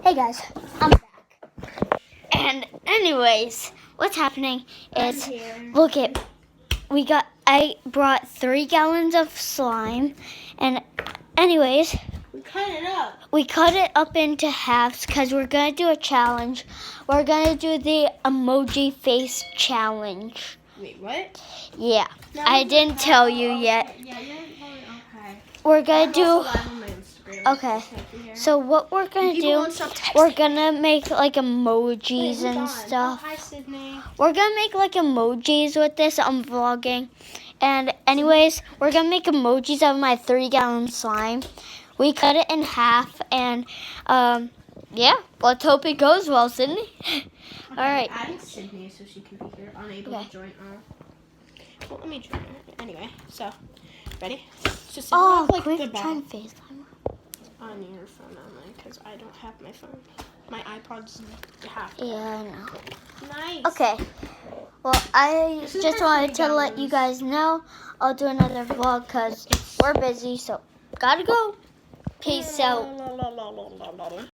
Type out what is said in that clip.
Hey guys, I'm back. And anyways, what's happening is, look at, I brought 3 gallons of slime, and anyways, we cut it up into halves because we're going to do a challenge. We're going to do the emoji face challenge. Wait, what? Yeah, no, I didn't tell you yet. Yeah, you didn't tell me. Okay. We're going to do... Also live on my Instagram. Okay, so what we're going to do, we're going to make like emojis and stuff. Oh, hi, Sydney. We're going to make like emojis with this. I'm vlogging. And anyways, we're going to make emojis of my 3-gallon slime. We cut it in half, and yeah, let's hope it goes well, Sydney. Okay, all right. Adding Sydney so she can be here, unable to join. Well, let me join her. Anyway, so, ready? Just quick, the try and FaceTime. On your phone only, because I don't have my phone. My iPod's half. Yeah, I know. Nice. Okay. Well, I just wanted to let you guys know I'll do another vlog because we're busy, so gotta go. Peace out.